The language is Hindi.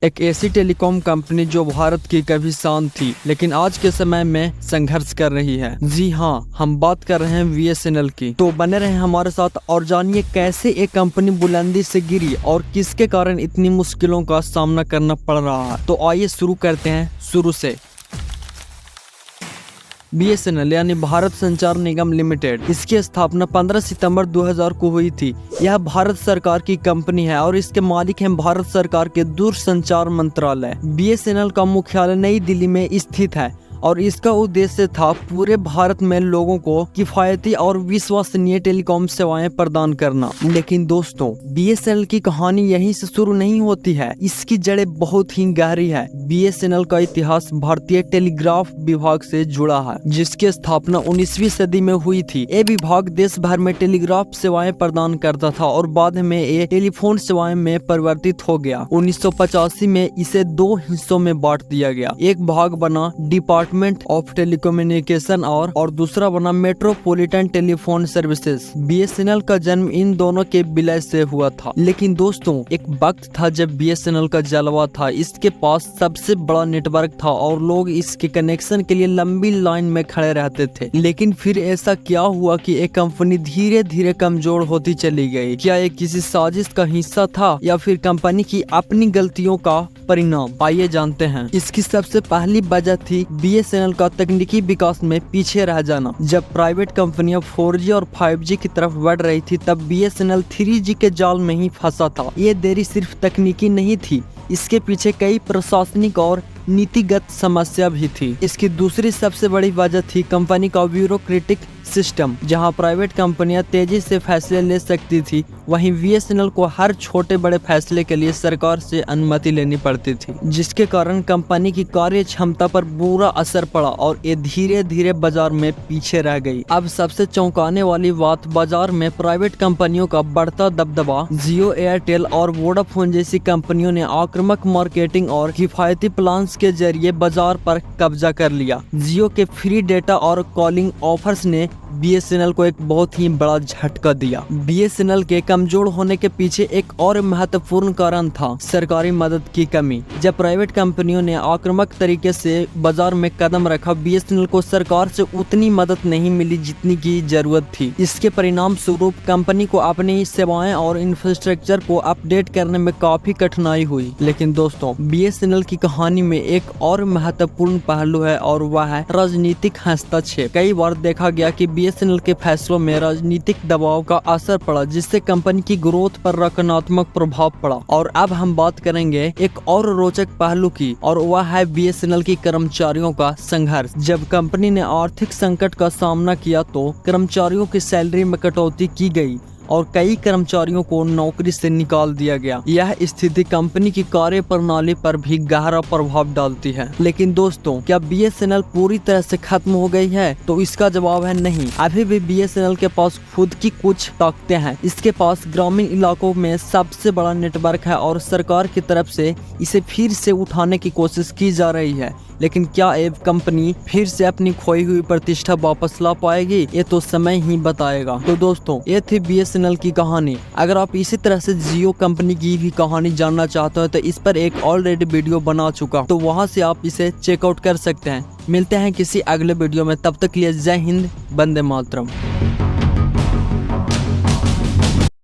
एक ऐसी टेलीकॉम कंपनी जो भारत की कभी शान थी लेकिन आज के समय में संघर्ष कर रही है। जी हाँ, हम बात कर रहे हैं BSNL की। तो बने रहे हमारे साथ और जानिए कैसे एक कंपनी बुलंदी से गिरी और किसके कारण इतनी मुश्किलों का सामना करना पड़ रहा है। तो आइए शुरू करते हैं शुरू से। BSNL यानी भारत संचार निगम लिमिटेड, इसकी स्थापना 15 सितंबर 2000 को हुई थी। यह भारत सरकार की कंपनी है और इसके मालिक हैं भारत सरकार के दूरसंचार मंत्रालय। BSNL का मुख्यालय नई दिल्ली में स्थित है और इसका उद्देश्य था पूरे भारत में लोगों को किफायती और विश्वसनीय टेलीकॉम सेवाएं प्रदान करना। लेकिन दोस्तों, BSNL की कहानी यहीं से शुरू नहीं होती है, इसकी जड़ें बहुत ही गहरी है। BSNL का इतिहास भारतीय टेलीग्राफ विभाग से जुड़ा है, जिसकी स्थापना 19वीं सदी में हुई थी। ये विभाग देश भर में टेलीग्राफ सेवाएं प्रदान करता था और बाद में ये टेलीफोन सेवाएं में परिवर्तित हो गया। 1985 में इसे दो हिस्सों में बांट दिया गया। एक भाग बना डिपार्टमेंट ऑफ टेलीकम्युनिकेशन और दूसरा बना मेट्रोपॉलिटन टेलीफोन सर्विसेज। BSNL का जन्म इन दोनों के विलय से हुआ था। लेकिन दोस्तों, एक वक्त था जब BSNL का जलवा था। इसके पास सबसे बड़ा नेटवर्क था और लोग इसके कनेक्शन के लिए लंबी लाइन में खड़े रहते थे। लेकिन फिर ऐसा क्या हुआ कि एक कंपनी धीरे धीरे कमजोर होती चली गई? क्या ये किसी साजिश का हिस्सा था या फिर कंपनी की अपनी गलतियों का परिणाम? आइए जानते हैं। इसकी सबसे पहली वजह थी BSNL का तकनीकी विकास में पीछे रह जाना। जब प्राइवेट कंपनियां 4G और 5G की तरफ बढ़ रही थी, तब BSNL 3G के जाल में ही फंसा था। ये देरी सिर्फ तकनीकी नहीं थी, इसके पीछे कई प्रशासनिक और नीतिगत समस्या भी थी। इसकी दूसरी सबसे बड़ी वजह थी कंपनी का ब्यूरोक्रेटिक सिस्टम। जहां प्राइवेट कंपनियां तेजी से फैसले ले सकती थी, वहीं BSNL को हर छोटे बड़े फैसले के लिए सरकार से अनुमति लेनी पड़ती थी, जिसके कारण कंपनी की कार्य क्षमता पर बुरा असर पड़ा और ये धीरे धीरे बाजार में पीछे रह गई। अब सबसे चौंकाने वाली बात, बाजार में प्राइवेट कंपनियों का बढ़ता दबदबा। जियो, एयरटेल और वोडाफोन जैसी कंपनियों ने आक्रामक मार्केटिंग और किफायती प्लान के जरिए बाजार पर कब्जा कर लिया। जियो के फ्री डेटा और कॉलिंग ऑफर्स ने BSNL को एक बहुत ही बड़ा झटका दिया। BSNL के कमजोर होने के पीछे एक और महत्वपूर्ण कारण था सरकारी मदद की कमी। जब प्राइवेट कंपनियों ने आक्रामक तरीके से बाजार में कदम रखा, BSNL को सरकार से उतनी मदद नहीं मिली जितनी की जरूरत थी। इसके परिणाम स्वरूप कंपनी को अपनी सेवाएं और इंफ्रास्ट्रक्चर को अपडेट करने में काफी कठिनाई हुई। लेकिन दोस्तों, BSNL की कहानी में एक और महत्वपूर्ण पहलू है और वह है राजनीतिक हस्तक्षेप। कई बार देखा गया कि BSNL के फैसलों में राजनीतिक दबाव का असर पड़ा, जिससे कंपनी की ग्रोथ पर नकारात्मक प्रभाव पड़ा। और अब हम बात करेंगे एक और रोचक पहलू की, और वह है BSNL की कर्मचारियों का संघर्ष। जब कंपनी ने आर्थिक संकट का सामना किया तो कर्मचारियों की सैलरी में कटौती की गई और कई कर्मचारियों को नौकरी से निकाल दिया गया। यह स्थिति कंपनी की कार्य प्रणाली पर भी गहरा प्रभाव डालती है। लेकिन दोस्तों, क्या BSNL पूरी तरह से खत्म हो गई है? तो इसका जवाब है नहीं। अभी भी BSNL के पास खुद की कुछ ताकतें हैं। इसके पास ग्रामीण इलाकों में सबसे बड़ा नेटवर्क है और सरकार की तरफ से इसे फिर से उठाने की कोशिश की जा रही है। लेकिन क्या ये कंपनी फिर से अपनी खोई हुई प्रतिष्ठा वापस ला पाएगी? ये तो समय ही बताएगा। तो दोस्तों, ये थी BSNL की कहानी। अगर आप इसी तरह से जियो कंपनी की भी कहानी जानना चाहते हो तो इस पर एक ऑलरेडी वीडियो बना चुका, तो वहां से आप इसे चेकआउट कर सकते हैं। मिलते हैं किसी अगले वीडियो में, तब तक के लिए जय हिंद, वंदे मातरम।